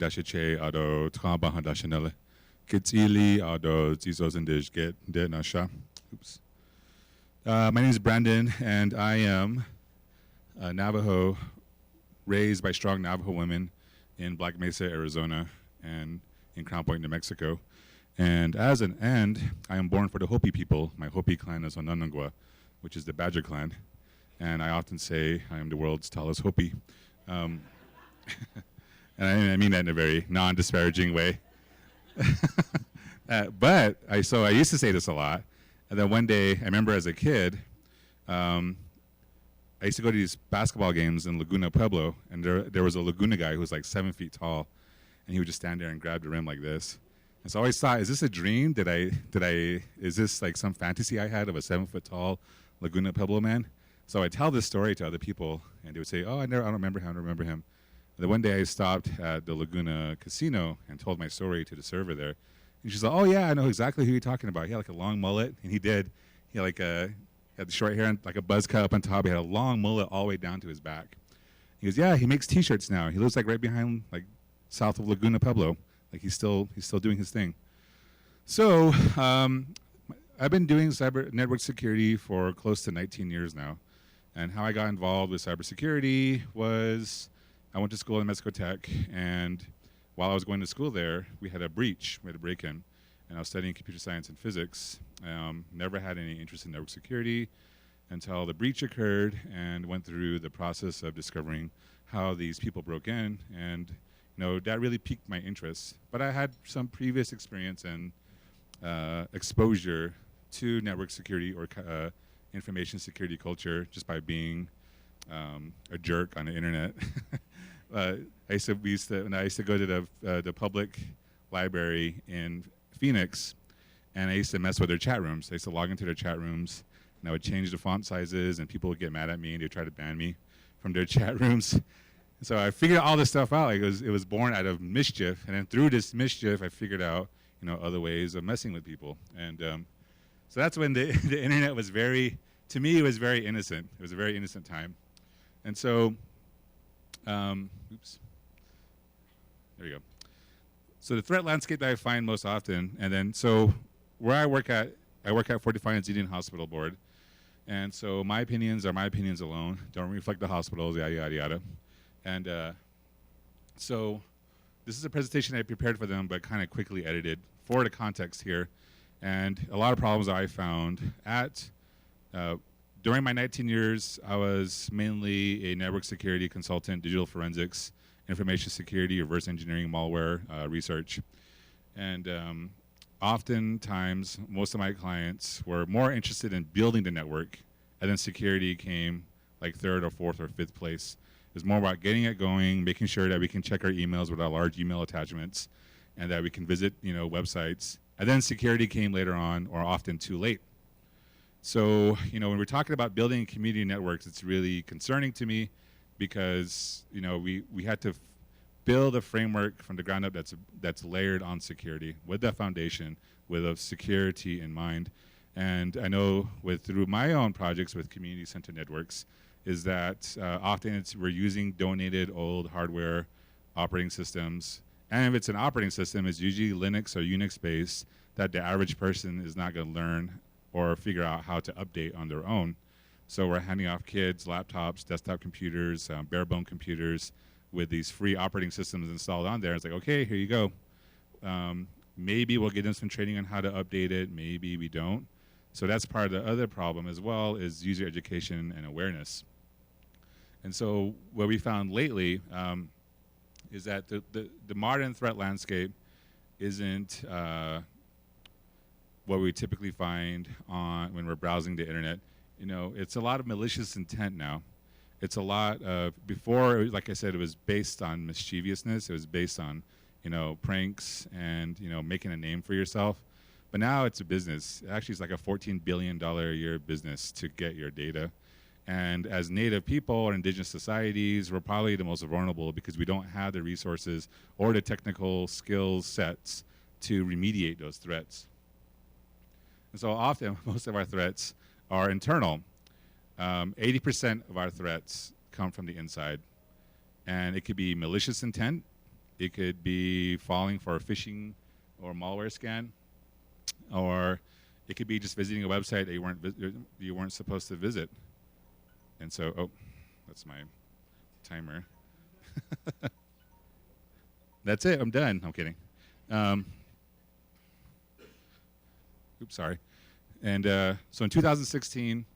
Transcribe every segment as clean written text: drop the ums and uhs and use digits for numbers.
Dashache ado Trabaha Dashanele. Kitili ado Zizos and Dish Get De Nasha. Oops. My name is Brandon, and I am a Navajo raised by strong Navajo women in Black Mesa, Arizona, and in Crown Point, New Mexico. And as an end, I am born for the Hopi people. My Hopi clan is Ononongwa, which is the Badger clan. And I often say I am the world's tallest Hopi. And I mean that in a very non-disparaging way. But I used to say this a lot. And then one day, I remember as a kid, I used to go to these basketball games in Laguna Pueblo, and there was a Laguna guy who was like 7 feet tall, and he would just stand there and grab the rim like this. And so I always thought, is this a dream? Is this like some fantasy I had of a 7 foot tall Laguna Pueblo man? So I tell this story to other people, and they would say, oh, I don't remember him. And then one day I stopped at the Laguna Casino and told my story to the server there. And she's like, oh yeah, I know exactly who you're talking about. He had like a long mullet, and he did. He had like had the short hair and like a buzz cut up on top. He had a long mullet all the way down to his back. He goes, yeah, he makes T-shirts now. He lives like right behind, like south of Laguna Pueblo. Like he's still doing his thing. So I've been doing cyber network security for close to 19 years now. And how I got involved with cybersecurity was I went to school in Mexico Tech, and while I was going to school there, we had a breach. We had a break-in, and I was studying computer science and physics. Never had any interest in network security until the breach occurred, and went through the process of discovering how these people broke in, and that really piqued my interest. But I had some previous experience and exposure to network security or information security culture just by being a jerk on the internet. When I used to go to the public library in Phoenix, and I used to mess with their chat rooms. I used to log into their chat rooms, and I would change the font sizes, and people would get mad at me, and they'd try to ban me from their chat rooms. And so I figured all this stuff out. Like it was born out of mischief, and then through this mischief, I figured out other ways of messing with people. And so that's when the internet was to me, it was very innocent. It was a very innocent time. And so, oops, there you go. So the threat landscape that I find most often, and then so where I work at Fort Defiance Indian Hospital Board. And so my opinions are my opinions alone, don't reflect the hospitals, yada, yada, yada. And so this is a presentation I prepared for them, but kind of quickly edited for the context here. And a lot of problems I found during my 19 years, I was mainly a network security consultant, digital forensics, information security, reverse engineering, malware research. And oftentimes, most of my clients were more interested in building the network, and then security came like third or fourth or fifth place. It was more about getting it going, making sure that we can check our emails with our large email attachments, and that we can visit websites. And then security came later on, or often too late. So, when we're talking about building community networks, it's really concerning to me because, we had to build a framework from the ground up that's layered on security with that foundation, with a security in mind. And I know through my own projects with community center networks is that often we're using donated old hardware operating systems. And if it's an operating system, it's usually Linux or Unix based that the average person is not going to learn or figure out how to update on their own. So we're handing off kids laptops, desktop computers, bare bone computers with these free operating systems installed on there. It's like, okay, here you go. Maybe we'll get them some training on how to update it. Maybe we don't. So that's part of the other problem as well, is user education and awareness. And so what we found lately is that the modern threat landscape isn't what we typically find when we're browsing the internet. It's a lot of malicious intent now. It's a lot of, before, like I said, it was based on mischievousness. It was based on, pranks and, making a name for yourself. But now it's a business. Actually, it's like a $14 billion a year business to get your data. And as Native people or indigenous societies, we're probably the most vulnerable because we don't have the resources or the technical skills sets to remediate those threats. And so often, most of our threats are internal. 80% of our threats come from the inside. And it could be malicious intent, It could be falling for a phishing or malware scan, or it could be just visiting a website that you weren't supposed to visit. And so, oh, that's my timer. That's it. I'm done. I'm kidding. Oops, sorry. And so in 2016,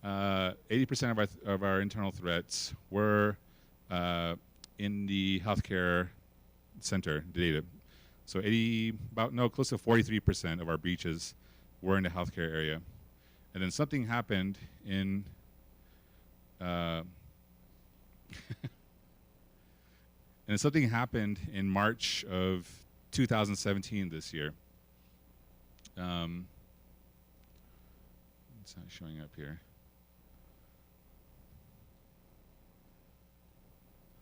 80% of our internal threats were in the healthcare center data. So close to 43% of our breaches were in the healthcare area. And then something happened in and something happened in March of 2017 this year. It's not showing up here.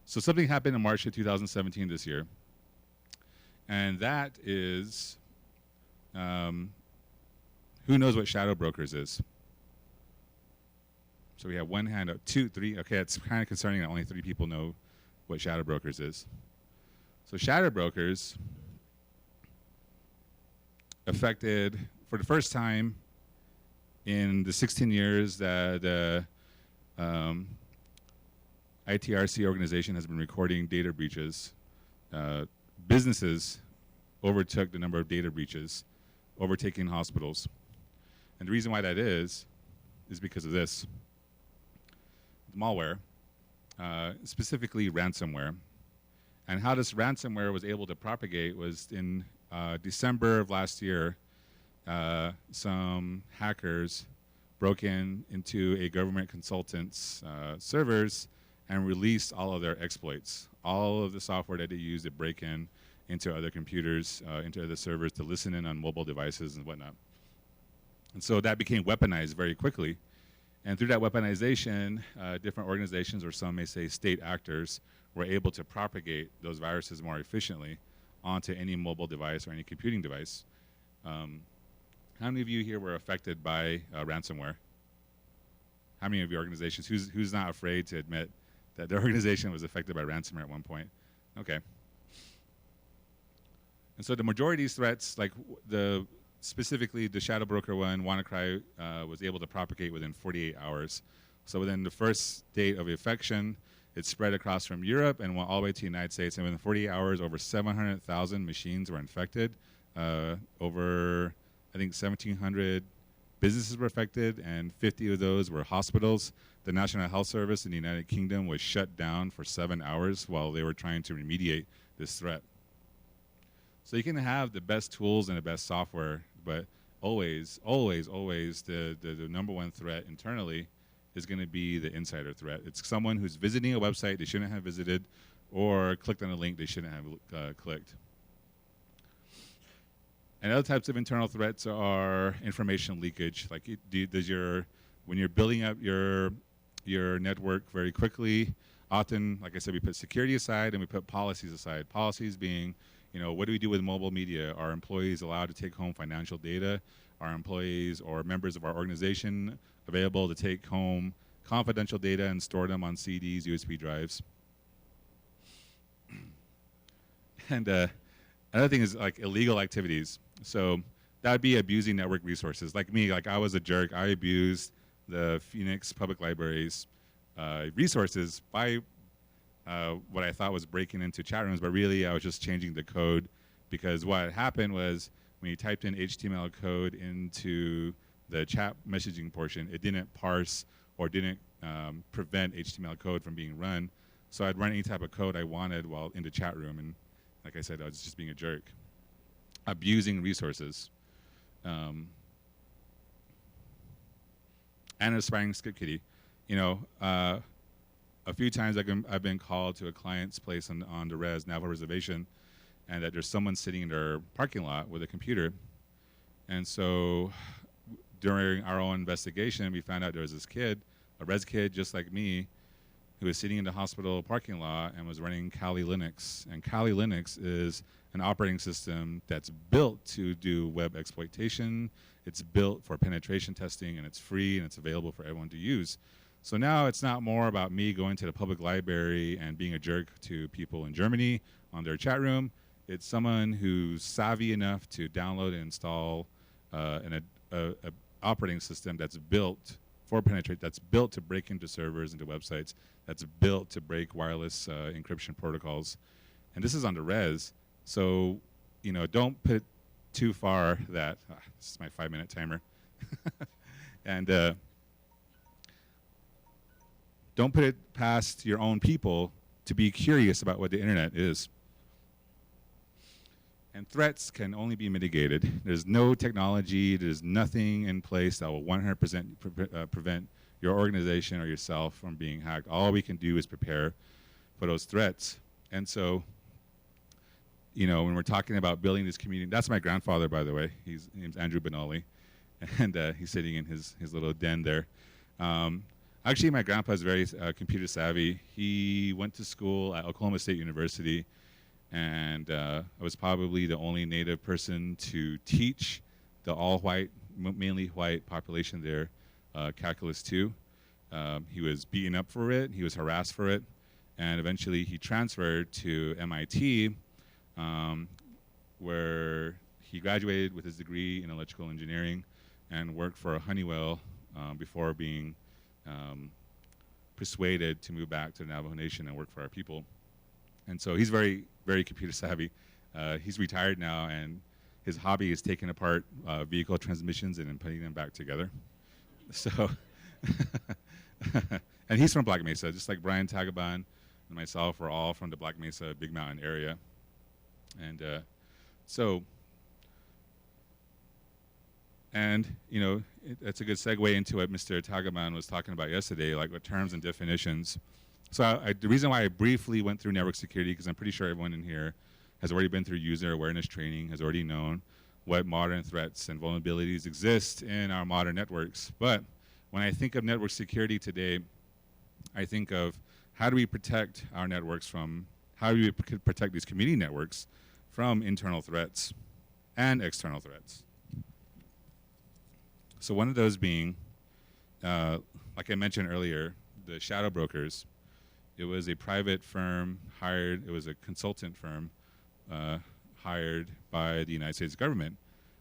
So something happened in March of 2017 this year, and that is, who knows what shadow brokers is? So we have one hand up, 2, 3. Okay, it's kind of concerning that only 3 people know what shadow brokers is. So shadow brokers affected, for the first time in the 16 years that the ITRC organization has been recording data breaches, businesses overtook the number of data breaches, overtaking hospitals. And the reason why that is because of this. Malware, specifically ransomware. And how this ransomware was able to propagate was in December of last year, some hackers broke into a government consultant's servers and released all of their exploits, all of the software that they used to break into other computers, into other servers, to listen in on mobile devices and whatnot. And so that became weaponized very quickly. And through that weaponization, different organizations, or some may say state actors, were able to propagate those viruses more efficiently onto any mobile device or any computing device. How many of you here were affected by ransomware? How many of your organizations, who's not afraid to admit that their organization was affected by ransomware at one point? Okay. And so the majority of these threats, like specifically the shadow broker one, WannaCry, was able to propagate within 48 hours. So within the first date of infection, it spread across from Europe and went all the way to the United States. And within 48 hours, over 700,000 machines were infected. Over, I think, 1,700 businesses were affected, and 50 of those were hospitals. The National Health Service in the United Kingdom was shut down for 7 hours while they were trying to remediate this threat. So you can have the best tools and the best software, but always, always, always the number one threat internally is going to be the insider threat. It's someone who's visiting a website they shouldn't have visited, or clicked on a link they shouldn't have clicked. And other types of internal threats are information leakage. Like, when you're building up your network very quickly, often, like I said, we put security aside and we put policies aside. Policies being, what do we do with mobile media? Are employees allowed to take home financial data? Are employees or members of our organization available to take home confidential data and store them on CDs, USB drives? And another thing is like illegal activities. So that would be abusing network resources. Like me, like I was a jerk. I abused the Phoenix Public Library's resources by what I thought was breaking into chat rooms, but really I was just changing the code, because what happened was when you typed in HTML code into the chat messaging portion, it didn't parse or didn't prevent HTML code from being run. So I'd run any type of code I wanted while in the chat room, and like I said, I was just being a jerk. Abusing resources. And aspiring script kiddie. A few times I've been called to a client's place on the Navajo reservation, and that there's someone sitting in their parking lot with a computer. And so during our own investigation, we found out there was this kid, a res kid just like me, who was sitting in the hospital parking lot and was running Kali Linux. And Kali Linux is an operating system that's built to do web exploitation. It's built for penetration testing, and it's free, and it's available for everyone to use. So now it's not more about me going to the public library and being a jerk to people in Germany on their chat room. It's someone who's savvy enough to download and install an operating system that's built for penetrate, that's built to break into servers, into websites, that's built to break wireless encryption protocols. And this is on the res. So, don't put it too far that, this is my 5-minute timer. And don't put it past your own people to be curious about what the internet is. And threats can only be mitigated. There's no technology, there's nothing in place that will 100% prevent your organization or yourself from being hacked. All we can do is prepare for those threats. And so, when we're talking about building this community, that's my grandfather, by the way. His name's Andrew Benallie, and he's sitting in his little den there. Actually, my grandpa is very computer savvy. He went to school at Oklahoma State University, and I was probably the only Native person to teach the all-white, mainly white population there, Calculus 2. He was beaten up for it, he was harassed for it, and eventually he transferred to MIT, where he graduated with his degree in electrical engineering and worked for Honeywell before being persuaded to move back to the Navajo Nation and work for our people. And so he's very, very computer savvy. He's retired now, and his hobby is taking apart vehicle transmissions and then putting them back together. So, and he's from Black Mesa, just like Brian Tagaban and myself are all from the Black Mesa Big Mountain area. And that's a good segue into what Mr. Tagaman was talking about yesterday, like with terms and definitions. So the reason why I briefly went through network security, because I'm pretty sure everyone in here has already been through user awareness training, has already known what modern threats and vulnerabilities exist in our modern networks. But when I think of network security today, I think of how do we protect our networks from, how do we protect these community networks from internal threats and external threats. So one of those being, like I mentioned earlier, the shadow brokers. It was a private firm hired, it was a consultant firm hired by the United States government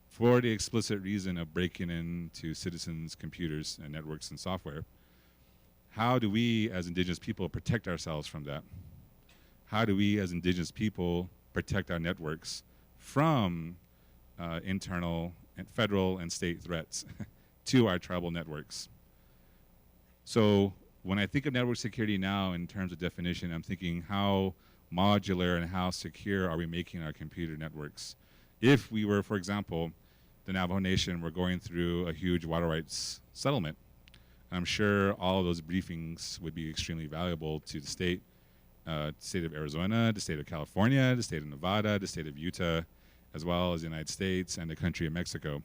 for the explicit reason of breaking into citizens' computers and networks and software. How do we as indigenous people protect ourselves from that? How do we as indigenous people protect our networks from internal and federal and state threats to our tribal networks? So when I think of network security now in terms of definition, I'm thinking how modular and how secure are we making our computer networks? If we were, for example, the Navajo Nation were going through a huge water rights settlement, I'm sure all of those briefings would be extremely valuable to the state of Arizona, the state of California, the state of Nevada, the state of Utah, as well as the United States and the country of Mexico.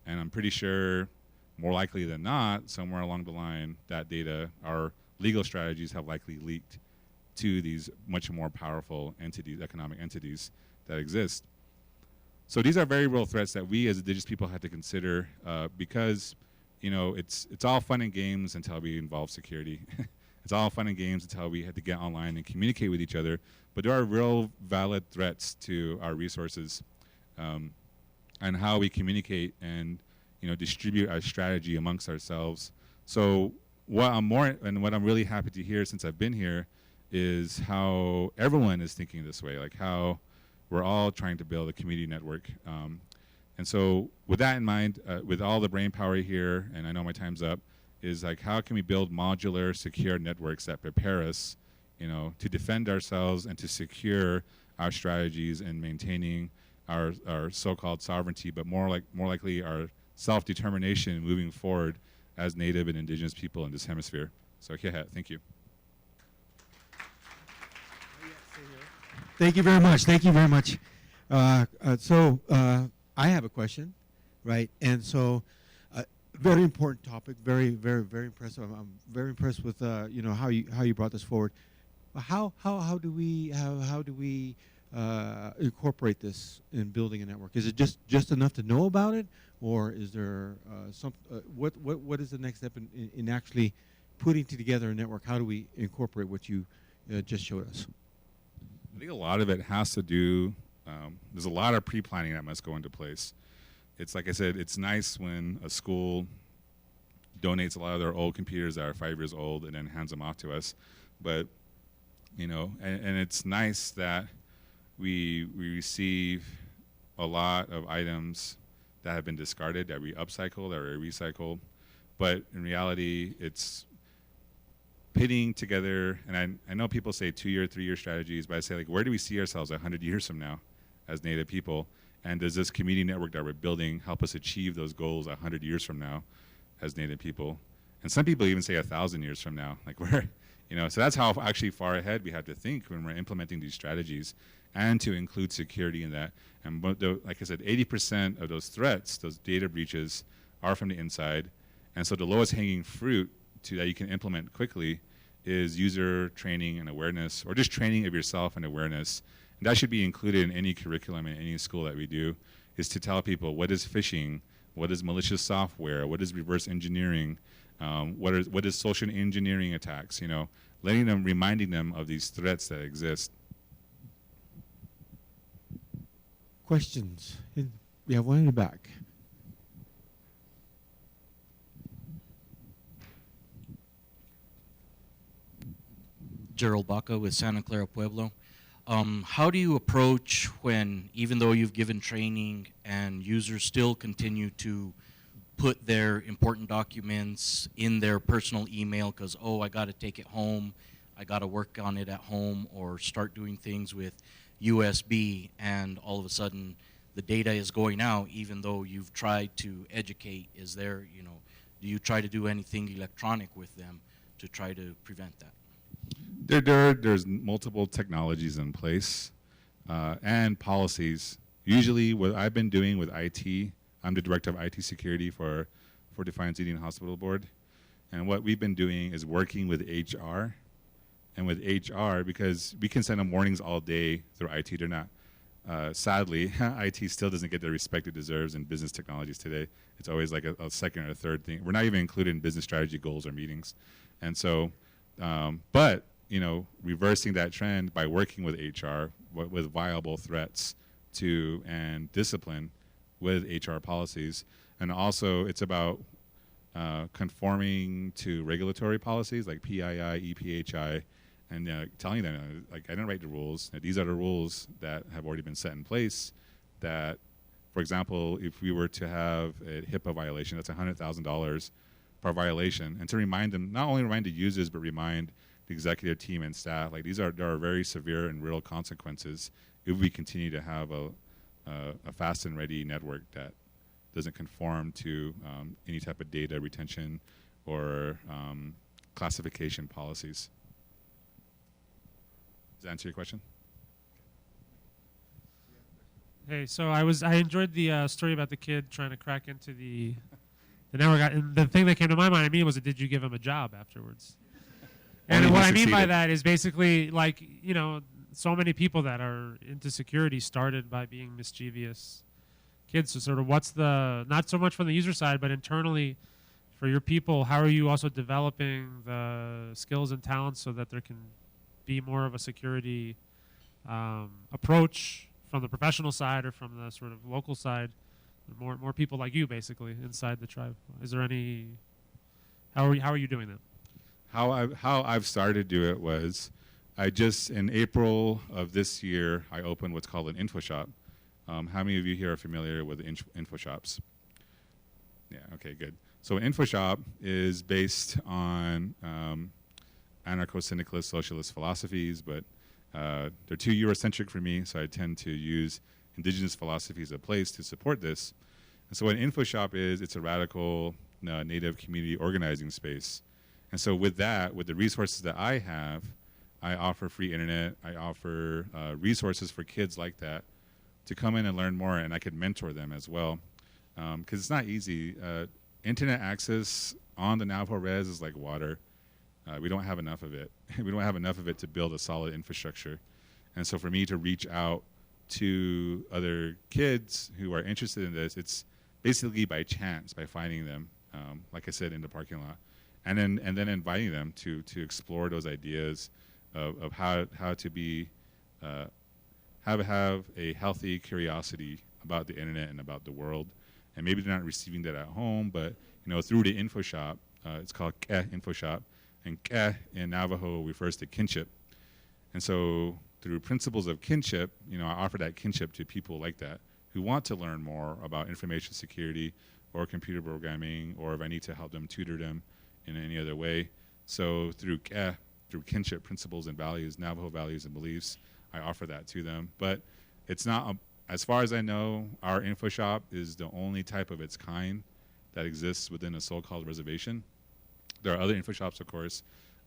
And I'm pretty sure, more likely than not, somewhere along the line, that data, our legal strategies have likely leaked to these much more powerful entities, economic entities that exist. So these are very real threats that we as indigenous people have to consider because, it's all fun and games until we involve security. It's all fun and games until we had to get online and communicate with each other. But there are real valid threats to our resources and how we communicate and distribute our strategy amongst ourselves. So what I'm really happy to hear since I've been here is how everyone is thinking this way, like how we're all trying to build a community network. And so with that in mind, with all the brain power here, and I know my time's up, is like how can we build modular, secure networks that prepare us, to defend ourselves and to secure our strategies in maintaining our so-called sovereignty, but more likely our self-determination moving forward as Native and Indigenous people in this hemisphere. So thank you. Thank you very much. Thank you very much. I have a question, right? And so, very important topic. Very, very, very impressive. I'm very impressed with how you brought this forward. How do we incorporate this in building a network? Is it just enough to know about it, or is there what is the next step in actually putting together a network? How do we incorporate what you just showed us? I think a lot of it has to do, there's a lot of pre-planning that must go into place. It's like I said, it's nice when a school donates a lot of their old computers that are 5 years old and then hands them off to us. But, you know, and it's nice that we receive a lot of items that have been discarded, that we upcycle, that are recycled. But in reality, it's pitting together, and I know people say 2-year, 3-year strategies, but I say, like, where do we see ourselves 100 years from now as Native people? And does this community network that we're building help us achieve those goals 100 years from now as Native people? And some people even say 1,000 years from now. Like, we're, you know, so that's how actually far ahead we have to think when we're implementing these strategies, and to include security in that. And like I said, 80% of those threats, those data breaches, are from the inside. And so the lowest hanging fruit that you can implement quickly is user training and awareness, or just training of yourself and awareness. And that should be included in any curriculum in any school that we do, is to tell people what is phishing, what is malicious software, what is reverse engineering, what is social engineering attacks, you know, letting them, reminding them of these threats that exist. Questions? We have one in the back. Gerald Baca with Santa Clara Pueblo. How do you approach when, even though you've given training and users still continue to put their important documents in their personal email because, oh, I got to take it home, I got to work on it at home, or start doing things with USB, and all of a sudden the data is going out even though you've tried to educate? Is there, you know, do you try to do anything electronic with them to try to prevent that? There's multiple technologies in place and policies. Usually what I've been doing with IT, I'm the director of IT security for Defiance Indian Hospital Board. And what we've been doing is working with HR. And with HR, because we can send them warnings all day through IT, they're not. Sadly, IT still doesn't get the respect it deserves in business technologies today. It's always like a second or a third thing. We're not even included in business strategy goals or meetings. And so, but, you know, reversing that trend by working with HR with viable threats to and discipline with HR policies. And also it's about conforming to regulatory policies like PII, EPHI, and telling them, like, I didn't write the rules. These are the rules that have already been set in place. That, for example, if we were to have a HIPAA violation, that's $100,000 per violation. And to remind them, not only remind the users, but remind the executive team and staff, like, there are very severe and real consequences if we continue to have a fast and ready network that doesn't conform to any type of data retention or classification policies. Does that answer your question? Hey, so I enjoyed the story about the kid trying to crack into the network. And the thing that came to my mind, was, did you give him a job afterwards? And what I mean by that is basically, like, you know, so many people that are into security started by being mischievous kids. So sort of what's the, not so much from the user side, but internally for your people, how are you also developing the skills and talents so that there can be more of a security approach from the professional side or from the sort of local side, more people like you basically inside the tribe? Is there any, how are you doing that? How I've started to do it was, in April of this year, I opened what's called an info shop. How many of you here are familiar with info shops? Yeah, okay, good. So an info shop is based on anarcho-syndicalist socialist philosophies, but they're too Eurocentric for me, so I tend to use indigenous philosophies as a place to support this. And so what an info shop is, it's a radical Native community organizing space. And so with that, with the resources that I have, I offer free internet, I offer resources for kids like that to come in and learn more, and I could mentor them as well. Because it's not easy. Internet access on the Navajo res is like water. We don't have enough of it. We don't have enough of it to build a solid infrastructure. And so for me to reach out to other kids who are interested in this, it's basically by chance, by finding them, like I said, in the parking lot. And then inviting them to explore those ideas of how to be uh, have a healthy curiosity about the internet and about the world, and maybe they're not receiving that at home, but through the info shop. It's called Ke Info Shop, and Ke in Navajo refers to kinship. And so through principles of kinship, I offer that kinship to people like that who want to learn more about information security or computer programming, or if I need to help them, tutor them in any other way. So through Ke, through kinship principles and values, Navajo values and beliefs, I offer that to them. But it's not, as far as I know, our info shop is the only type of its kind that exists within a so-called reservation. There are other info shops, of course,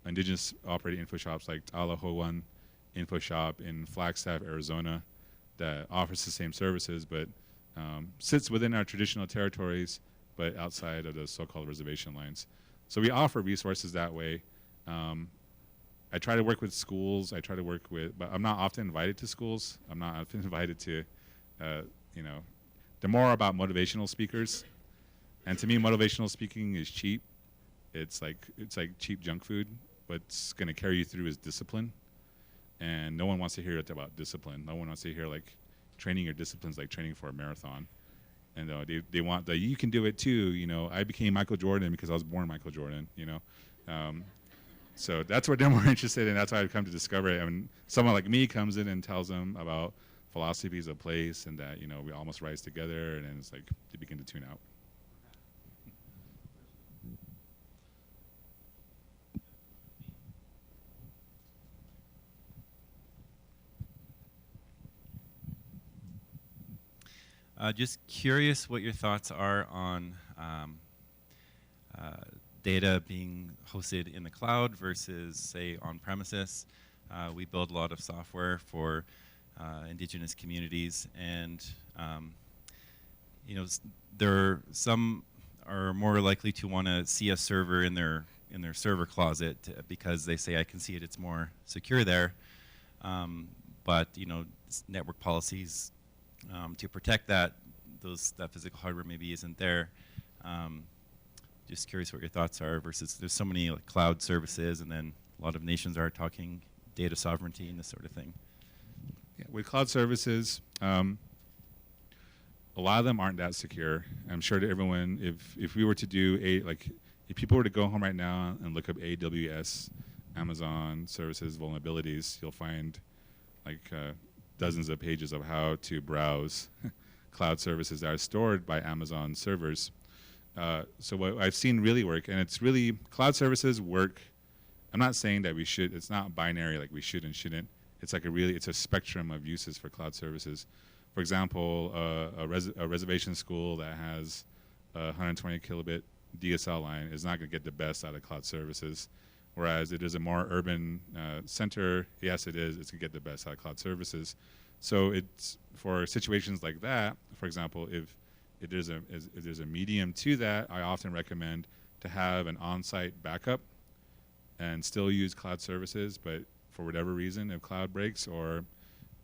indigenous operating info shops like Talahoan Info Shop in Flagstaff, Arizona, that offers the same services, but sits within our traditional territories, but outside of the so-called reservation lines. So we offer resources that way. I try to work with schools. I try to work with, but I'm not often invited to schools. I'm not often invited to, they're more about motivational speakers. And to me, motivational speaking is cheap. It's like cheap junk food. What's going to carry you through is discipline. And no one wants to hear it about discipline. No one wants to hear like training your disciplines like training for a marathon. And they want the, you can do it too. I became Michael Jordan because I was born Michael Jordan, So that's what they're more interested in. That's how I've come to discover it. I mean, someone like me comes in and tells them about philosophies of place and that, we almost rise together, and then it's like they begin to tune out. Just curious what your thoughts are on data being hosted in the cloud versus, say, on premises. We build a lot of software for indigenous communities, and some are more likely to want to see a server in their server closet because they say, I can see it, it's more secure there. But network policies to protect that physical hardware maybe isn't there. Just curious what your thoughts are versus there's so many like cloud services, and then a lot of nations are talking data sovereignty and this sort of thing. Yeah, with cloud services, a lot of them aren't that secure. I'm sure to everyone, if we were to do if people were to go home right now and look up AWS, Amazon services vulnerabilities, you'll find like dozens of pages of how to browse cloud services that are stored by Amazon servers. So what I've seen really work, and it's really, cloud services work. I'm not saying that we should, it's not binary like we should and shouldn't. It's like it's a spectrum of uses for cloud services. For example, a reservation school that has a 120 kilobit DSL line is not going to get the best out of cloud services. Whereas it is a more urban center, yes, it is. It's going to get the best out of cloud services. So it's for situations like that. For example, if there's a medium to that, I often recommend to have an on-site backup and still use cloud services. But for whatever reason, if cloud breaks or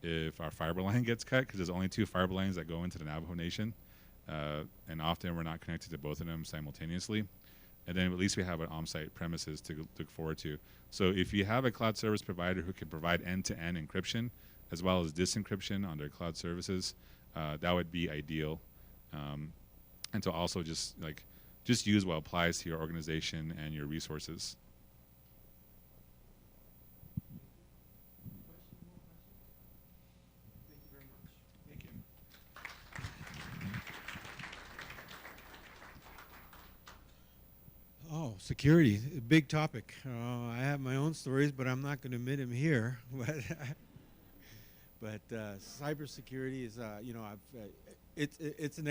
if our fiber line gets cut, because there's only 2 fiber lines that go into the Navajo Nation, and often we're not connected to both of them simultaneously. And then at least we have an on-site premises to look forward to. So if you have a cloud service provider who can provide end-to-end encryption as well as disencryption on their cloud services, that would be ideal. And to also just use what applies to your organization and your resources. Oh, security, a big topic. I have my own stories, but I'm not going to admit them here. But cybersecurity is, it's an